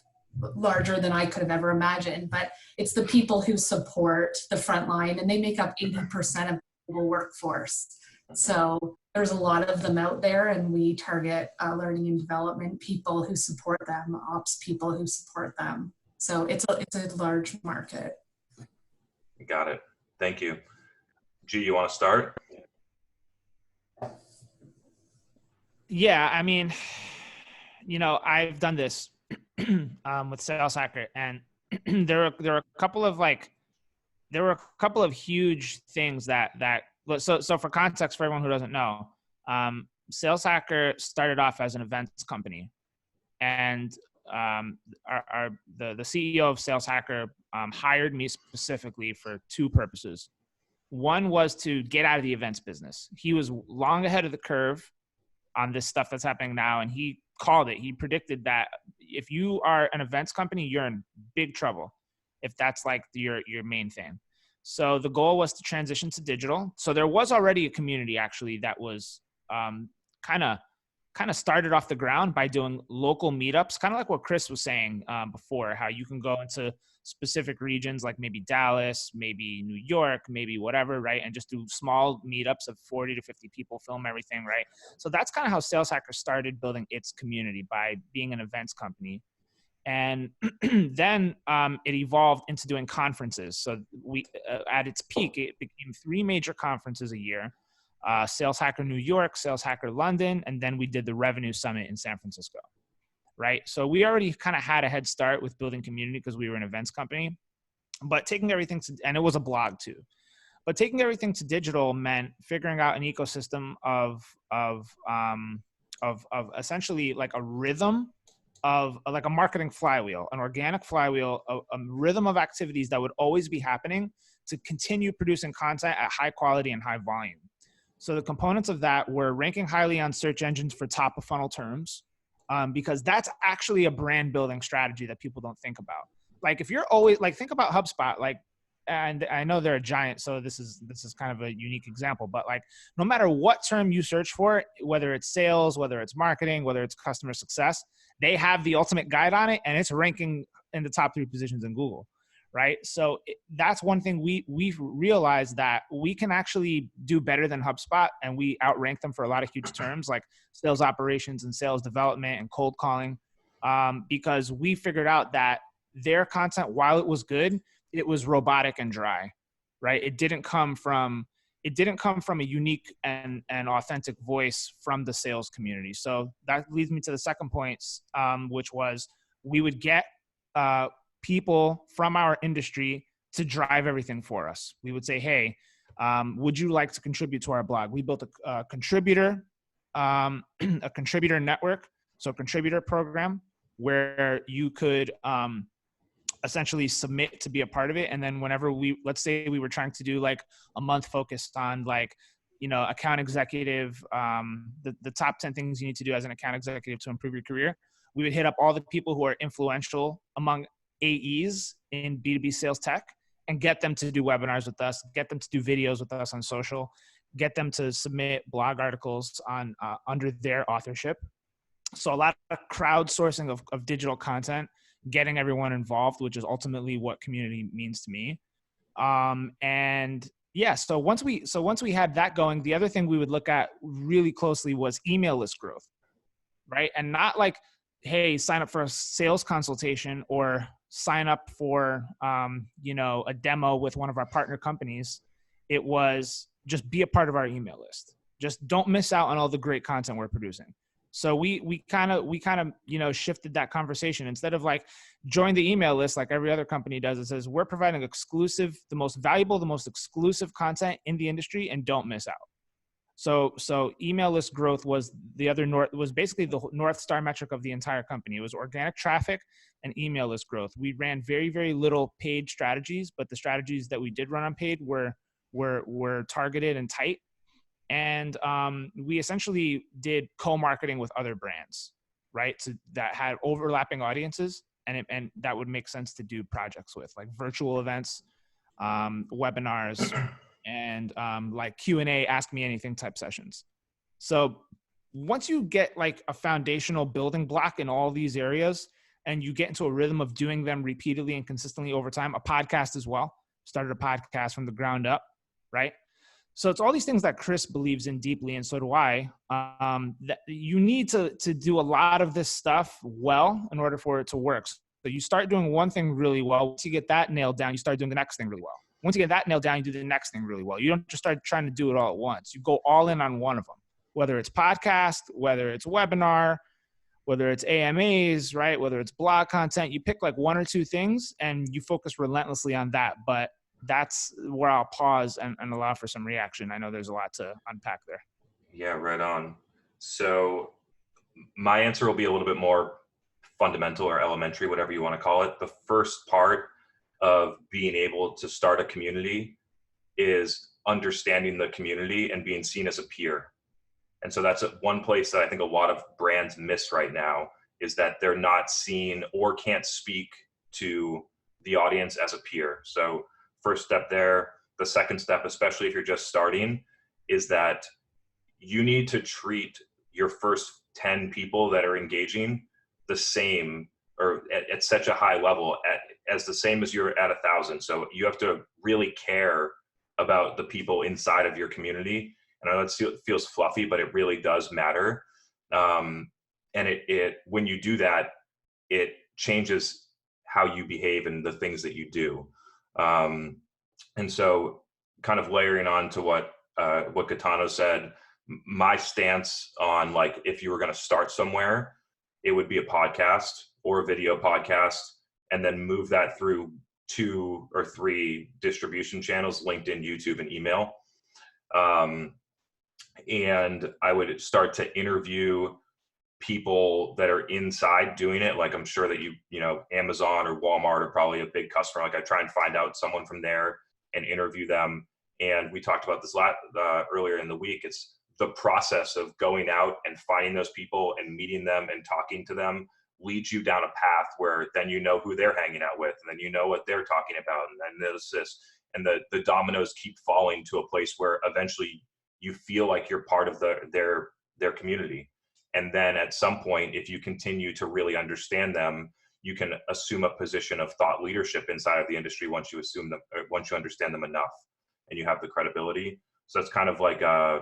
larger than I could have ever imagined. But it's the people who support the frontline, and they make up 80% of the global workforce. So there's a lot of them out there, and we target learning and development people who support them, ops people who support them. So it's a large market. Got it. Thank you. G, you want to start? Yeah, I mean, I've done this with Sales Hacker, and there were a couple of huge things that. So for context, for everyone who doesn't know, Sales Hacker started off as an events company, and the CEO of Sales Hacker hired me specifically for two purposes. One was to get out of the events business. He was long ahead of the curve on this stuff that's happening now, and he called it. He predicted that if you are an events company, you're in big trouble if that's like your main thing. So the goal was to transition to digital. So there was already a community actually that was kind of started off the ground by doing local meetups, kind of like what Chris was saying before, how you can go into specific regions like maybe Dallas, maybe New York, maybe whatever, right? And just do small meetups of 40 to 50 people, film everything, right? So that's kind of how Sales Hacker started building its community, by being an events company. And then it evolved into doing conferences. So we, at its peak, it became 3 major conferences a year: Sales Hacker New York, Sales Hacker London, and then we did the Revenue Summit in San Francisco, right? So we already kind of had a head start with building community because we were an events company. But taking everything to, and it was a blog too, but taking everything to digital meant figuring out an ecosystem of essentially like a rhythm of like a marketing flywheel, an organic flywheel, a rhythm of activities that would always be happening to continue producing content at high quality and high volume. So the components of that were ranking highly on search engines for top of funnel terms, because that's actually a brand building strategy that people don't think about. Like if you're always like, think about HubSpot, like and I know they're a giant, so this is kind of a unique example, but like no matter what term you search for, whether it's sales, whether it's marketing, whether it's customer success, they have the ultimate guide on it, and it's ranking in the top 3 positions in Google, right? So that's one thing we've realized, that we can actually do better than HubSpot, and we outrank them for a lot of huge terms like sales operations and sales development and cold calling, because we figured out that their content, while it was good, it was robotic and dry, right? It didn't come from a unique and authentic voice from the sales community. So that leads me to the second point, which was we would get people from our industry to drive everything for us. We would say, hey, would you like to contribute to our blog? We built a contributor network, so a contributor program where you could essentially submit to be a part of it. And then whenever let's say we were trying to do like a month focused on like, account executive, the top 10 things you need to do as an account executive to improve your career, we would hit up all the people who are influential among AEs in B2B sales tech and get them to do webinars with us, get them to do videos with us on social, get them to submit blog articles on under their authorship. So a lot of crowdsourcing of digital content, getting everyone involved, which is ultimately what community means to me. And yeah, so once we had that going, the other thing we would look at really closely was email list growth, right? And not like, hey, sign up for a sales consultation or sign up for, a demo with one of our partner companies. It was just be a part of our email list. Just don't miss out on all the great content we're producing. So we kind of shifted that conversation. Instead of like join the email list like every other company does, it says we're providing the most valuable, the most exclusive content in the industry, and don't miss out. So email list growth was basically the North Star metric of the entire company. It was organic traffic and email list growth. We ran very, very little paid strategies, but the strategies that we did run on paid were targeted and tight. And we essentially did co-marketing with other brands, right? So that had overlapping audiences, and that would make sense to do projects with, like virtual events, webinars, and like Q&A, ask me anything type sessions. So once you get like a foundational building block in all these areas, and you get into a rhythm of doing them repeatedly and consistently over time, a podcast as well, started a podcast from the ground up, right? So it's all these things that Chris believes in deeply, and so do I, that you need to do a lot of this stuff well in order for it to work. So you start doing one thing really well. Once you get that nailed down, you start doing the next thing really well. Once you get that nailed down, you do the next thing really well. You don't just start trying to do it all at once. You go all in on one of them, whether it's podcast, whether it's webinar, whether it's AMAs, right? Whether it's blog content, you pick like one or two things and you focus relentlessly on that. But that's where I'll pause and allow for some reaction. I know there's a lot to unpack there. Yeah, right on. So my answer will be a little bit more fundamental or elementary, whatever you want to call it. The first part of being able to start a community is understanding the community and being seen as a peer. And so that's one place that I think a lot of brands miss right now, is that they're not seen or can't speak to the audience as a peer. So first step there. The second step, especially if you're just starting, is that you need to treat your first 10 people that are engaging the same, or at such a high level, as the same as you're at 1,000. So you have to really care about the people inside of your community. And I know it feels fluffy, but it really does matter. And it when you do that, it changes how you behave and the things that you do. And so kind of layering on to what Gaetano said, my stance on, like, if you were going to start somewhere, it would be a podcast or a video podcast, and then move that through 2 or 3 distribution channels: LinkedIn, YouTube, and email. And I would start to interview people that are inside doing it. Like, I'm sure that Amazon or Walmart are probably a big customer. Like, I try and find out someone from there and interview them. And we talked about this earlier in the week. It's the process of going out and finding those people and meeting them and talking to them leads you down a path where then you know who they're hanging out with, and then you know what they're talking about, and then there's this. and the dominoes keep falling to a place where eventually you feel like you're part of their community. And then at some point, if you continue to really understand them, you can assume a position of thought leadership inside of the industry once you understand them enough and you have the credibility. So that's kind of like a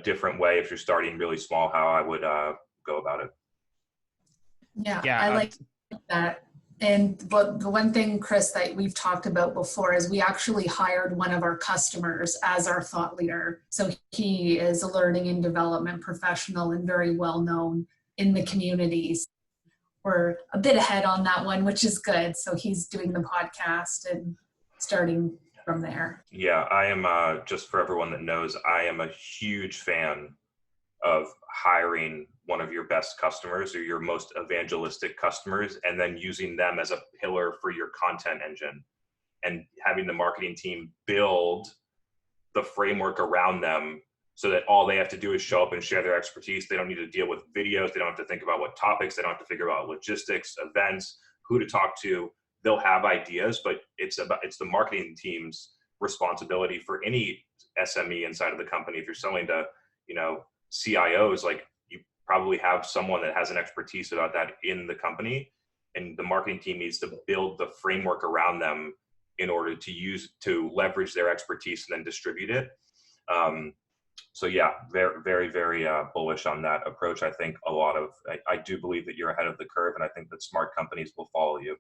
different way, if you're starting really small, how I would go about it. Yeah, I like that. And the one thing, Chris, that we've talked about before is we actually hired one of our customers as our thought leader. So he is a learning and development professional and very well known in the communities. We're a bit ahead on that one, which is good. So he's doing the podcast and starting from there. Yeah, I am, just for everyone that knows, I am a huge fan of hiring one of your best customers or your most evangelistic customers, and then using them as a pillar for your content engine, and having the marketing team build the framework around them so that all they have to do is show up and share their expertise. They don't need to deal with videos. They don't have to think about what topics. They don't have to figure out logistics, events, who to talk to. They'll have ideas, but it's the marketing team's responsibility for any SME inside of the company. If you're selling to, CIOs, like, you probably have someone that has an expertise about that in the company, and the marketing team needs to build the framework around them in order to leverage their expertise and then distribute it. So yeah, very, very, very bullish on that approach. I think I do believe that you're ahead of the curve, and I think that smart companies will follow you.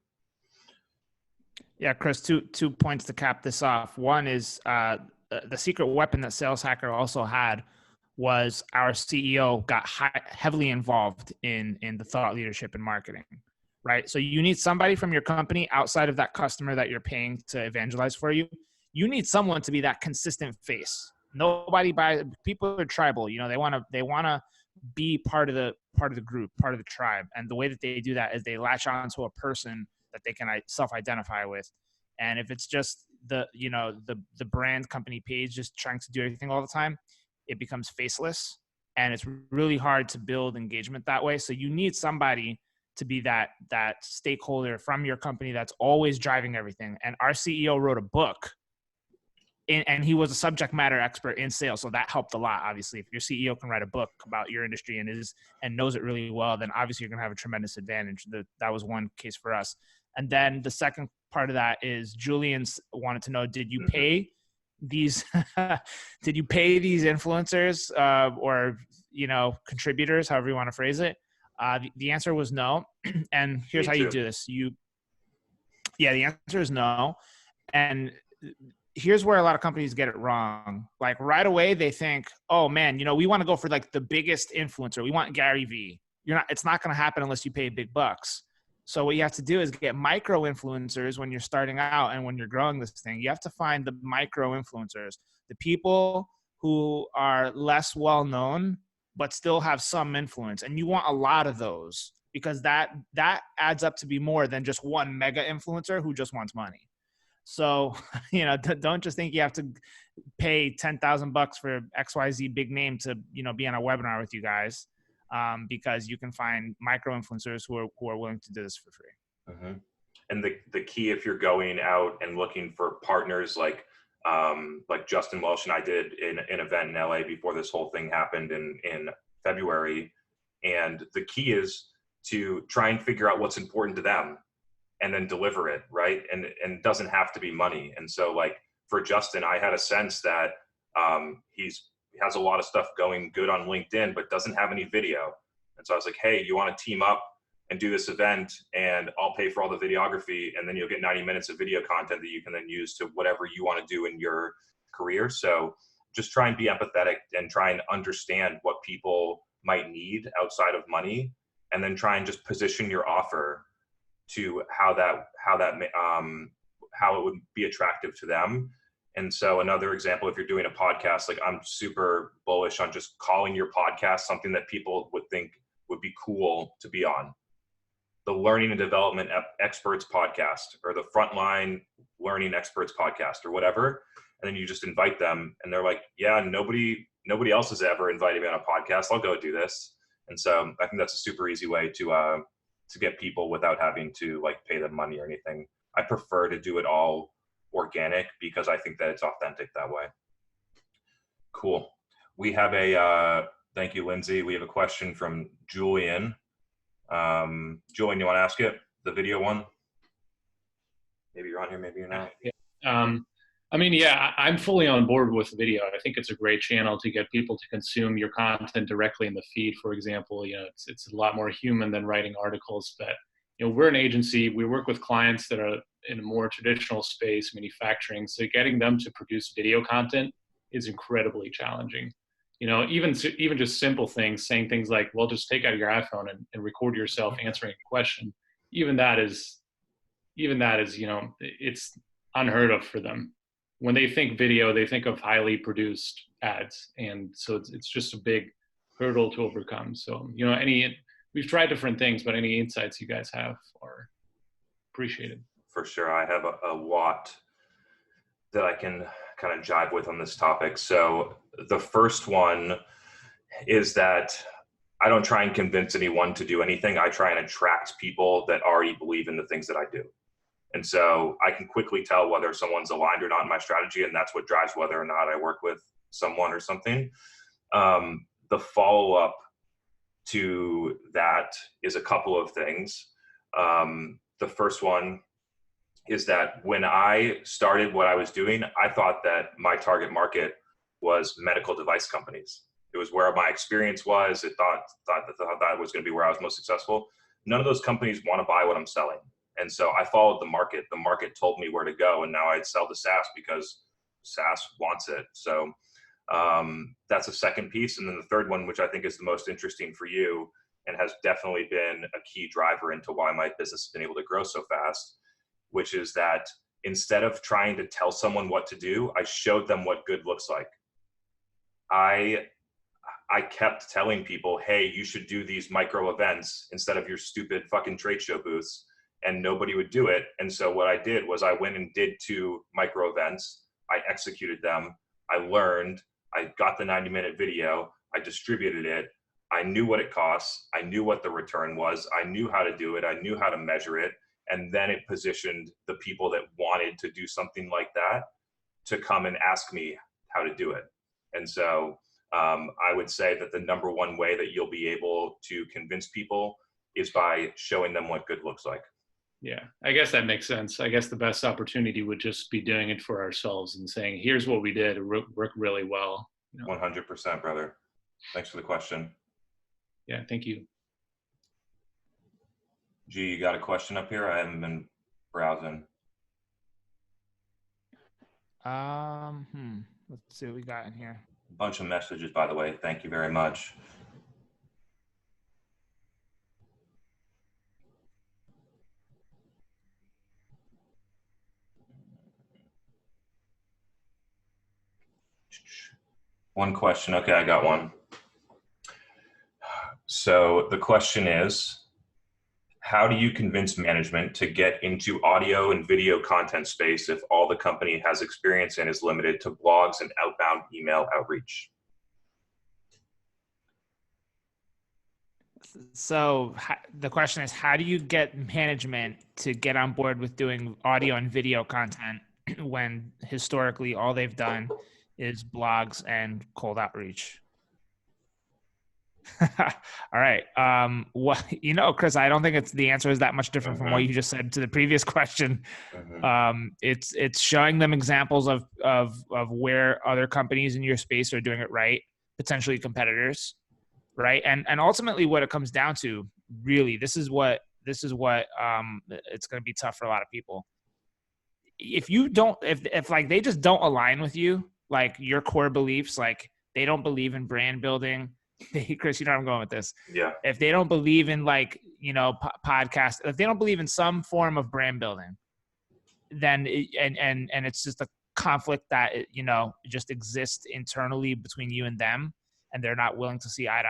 Yeah, Chris, two points to cap this off. One is the secret weapon that Sales Hacker also had was our CEO got heavily involved in the thought leadership and marketing, right? So you need somebody from your company outside of that customer that you're paying to evangelize for you. You need someone to be that consistent face. People are tribal, they want to be part of the group, part of the tribe. And the way that they do that is they latch on to a person that they can self-identify with. And if it's just the brand company page just trying to do everything all the time, it becomes faceless, and it's really hard to build engagement that way. So you need somebody to be that stakeholder from your company that's always driving everything. And our CEO wrote a book, and he was a subject matter expert in sales. So that helped a lot. Obviously, if your CEO can write a book about your industry and knows it really well, then obviously you're going to have a tremendous advantage. That was one case for us. And then the second part of that is Julian's wanted to know, did you pay these influencers or contributors, however you want to phrase it? The answer was no. And here's how you do this. The answer is no. And here's where a lot of companies get it wrong. Like, right away they think, oh man, we want to go for like the biggest influencer. We want Gary V. It's not going to happen unless you pay big bucks. So what you have to do is get micro influencers when you're starting out and when you're growing this thing. You have to find the micro influencers, the people who are less well known but still have some influence. And you want a lot of those, because that adds up to be more than just one mega influencer who just wants money. So, don't just think you have to pay $10,000 for XYZ big name to, be on a webinar with you guys. Because you can find micro influencers who are willing to do this for free. Mm-hmm. And the key, if you're going out and looking for partners like Justin Welsh and I did an event in LA before this whole thing happened in February. And the key is to try and figure out what's important to them and then deliver it, right? And it doesn't have to be money. And so, like, for Justin, I had a sense that he has a lot of stuff going good on LinkedIn, but doesn't have any video. And so I was like, hey, you want to team up and do this event, and I'll pay for all the videography, and then you'll get 90 minutes of video content that you can then use to whatever you want to do in your career. So just try and be empathetic and try and understand what people might need outside of money, and then try and just position your offer to how it would be attractive to them. And so another example, if you're doing a podcast, like, I'm super bullish on just calling your podcast something that people would think would be cool to be on. The Learning and Development Experts podcast, or the Frontline Learning Experts podcast, or whatever. And then you just invite them, and they're like, yeah, nobody else has ever invited me on a podcast. I'll go do this. And so I think that's a super easy way to get people without having to, like, pay them money or anything. I prefer to do it all organic because I think that it's authentic that way. Cool. We have a, thank you, Lindsay. We have a question from Julian. Julian, you want to ask it? The video one? Maybe you're on here, maybe you're not. Yeah. I mean, yeah, I'm fully on board with video. I think it's a great channel to get people to consume your content directly in the feed. For example, you know, it's a lot more human than writing articles. But you know, we're an agency. We work with clients that are in a more traditional space, manufacturing. So getting them to produce video content is incredibly challenging. You know, even just simple things, saying things like, "Well, just take out your iPhone and record yourself answering a question." Even that is, you know, it's unheard of for them. When they think video, they think of highly produced ads. And so it's just a big hurdle to overcome. So, you know, we've tried different things, but any insights you guys have are appreciated. For sure. I have a lot that I can kind of jive with on this topic. So the first one is that I don't try and convince anyone to do anything. I try and attract people that already believe in the things that I do. And so I can quickly tell whether someone's aligned or not in my strategy, and that's what drives whether or not I work with someone or something. The follow-up to that is a couple of things. The first one is that when I started what I was doing, I thought that my target market was medical device companies. It was where my experience was. It thought that was going to be where I was most successful. None of those companies want to buy what I'm selling. And so I followed the market. The market told me where to go, and now I'd sell to SaaS because SaaS wants it. So that's a second piece. And then the third one, which I think is the most interesting for you and has definitely been a key driver into why my business has been able to grow so fast, which is that instead of trying to tell someone what to do, I showed them what good looks like. I kept telling people, hey, you should do these micro events instead of your stupid fucking trade show booths. And nobody would do it. And so what I did was I went and did 2 micro events. I executed them. I learned. I got the 90-minute video. I distributed it. I knew what it costs. I knew what the return was. I knew how to do it. I knew how to measure it. And then it positioned the people that wanted to do something like that to come and ask me how to do it. And so I would say that the number one way that you'll be able to convince people is by showing them what good looks like. Yeah, I guess that makes sense. I guess the best opportunity would just be doing it for ourselves and saying, here's what we did. It worked really well. You know? 100%, brother. Thanks for the question. Yeah, thank you. G, you got a question up here? I haven't been browsing. Let's see what we got in here. A bunch of messages, by the way. Thank you very much. One question. Okay, I got one. So the question is, how do you convince management to get into audio and video content space if all the company has experience in is limited to blogs and outbound email outreach? So the question is, how do you get management to get on board with doing audio and video content when historically all they've done is blogs and cold outreach? All right. You know, Chris, I don't think the answer is that much different from what you just said to the previous question. It's showing them examples of where other companies in your space are doing it right, potentially competitors, right? And ultimately what it comes down to, really, this is what it's going to be tough for a lot of people. If like they just don't align with you, like your core beliefs, like they don't believe in brand building. Chris, you know where I'm going with this. Yeah. If they don't believe in podcast, if they don't believe in some form of brand building, then and it's just a conflict that just exists internally between you and them, and they're not willing to see eye to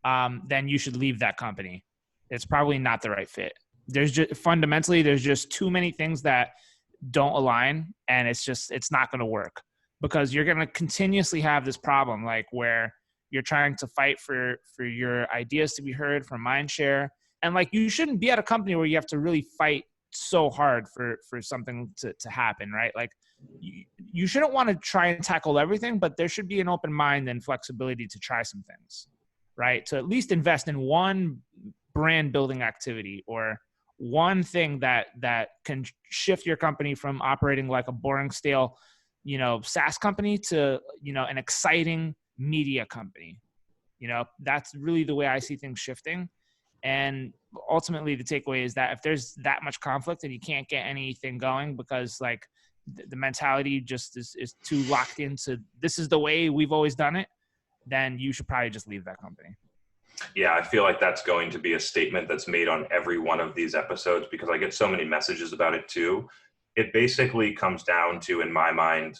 eye, then you should leave that company. It's probably not the right fit. There's just too many things that don't align, and it's not going to work, because you're going to continuously have this problem, like where you're trying to fight for your ideas to be heard, for mind share. And like, you shouldn't be at a company where you have to really fight so hard for something to happen, right? Like you shouldn't want to try and tackle everything, but there should be an open mind and flexibility to try some things, right? To at least invest in one brand building activity or one thing that can shift your company from operating like a boring, stale, SaaS company to, an exciting media company. That's really the way I see things shifting. And ultimately the takeaway is that if there's that much conflict and you can't get anything going because like the mentality just is too locked into this is the way we've always done it, then you should probably just leave that company. Yeah, I feel like that's going to be a statement that's made on every one of these episodes because I get so many messages about it too. It basically comes down to, in my mind,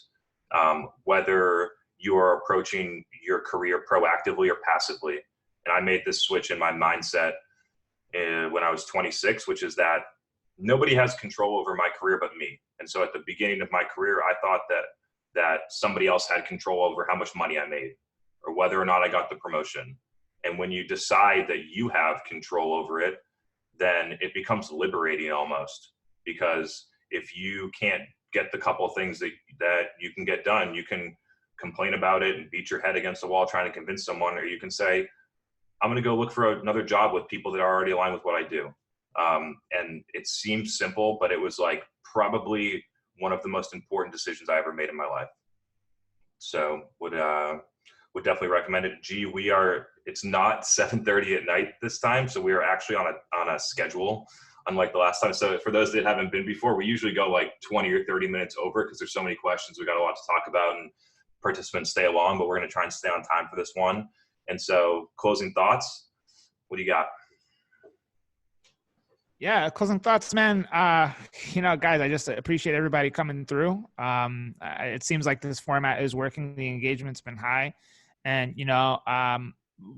whether you are approaching your career proactively or passively. And I made this switch in my mindset when I was 26, which is that nobody has control over my career but me. And so at the beginning of my career, I thought that somebody else had control over how much money I made or whether or not I got the promotion. And when you decide that you have control over it, then it becomes liberating almost, because if you can't get the couple of things that you can get done, you can complain about it and beat your head against the wall trying to convince someone, or you can say, I'm going to go look for another job with people that are already aligned with what I do. And it seems simple, but it was like probably one of the most important decisions I ever made in my life. So would definitely recommend it. G, it's not 7:30 at night this time. So we are actually on a schedule, unlike the last time. So for those that haven't been before, we usually go like 20 or 30 minutes over because there's so many questions. We got a lot to talk about and participants stay along, but we're going to try and stay on time for this one. And so closing thoughts, what do you got? Yeah, closing thoughts, man. Guys, I just appreciate everybody coming through. It seems like this format is working. The engagement's been high. And,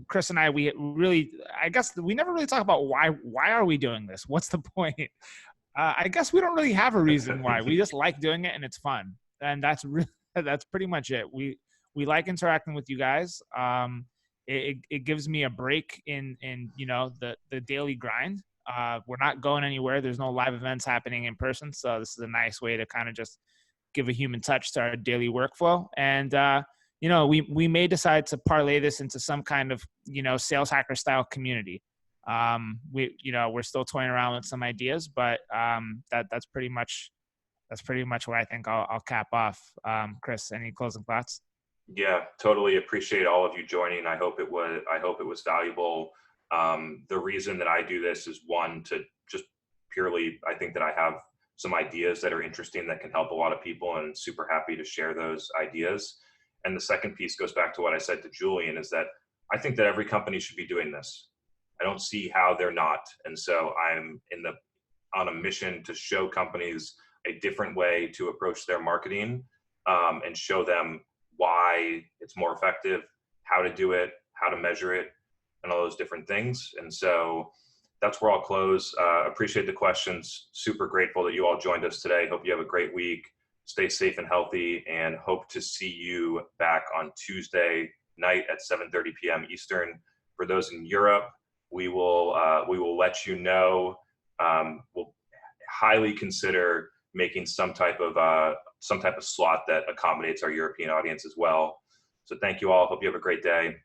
Chris and I, I guess we never really talk about why are we doing this? What's the point? I guess we don't really have a reason why. We just like doing it and it's fun. And that's pretty much it. We like interacting with you guys. It gives me a break in the daily grind. We're not going anywhere. There's no live events happening in person. So this is a nice way to kind of just give a human touch to our daily workflow. And, we may decide to parlay this into some kind of, sales hacker style community. We're still toying around with some ideas, but that's pretty much where I think I'll cap off. Chris, any closing thoughts? Yeah, totally appreciate all of you joining. I hope it was valuable. The reason that I do this is one, to just purely, I think that I have some ideas that are interesting that can help a lot of people, and super happy to share those ideas. And the second piece goes back to what I said to Julian, is that I think that every company should be doing this. I don't see how they're not. And so I'm on a mission to show companies a different way to approach their marketing, and show them why it's more effective, how to do it, how to measure it, and all those different things. And so that's where I'll close. Appreciate the questions. Super grateful that you all joined us today. Hope you have a great week. Stay safe and healthy, and hope to see you back on Tuesday night at 7:30 p.m. Eastern. For those in Europe, we will let you know. We'll highly consider making some type of slot that accommodates our European audience as well. So thank you all. Hope you have a great day.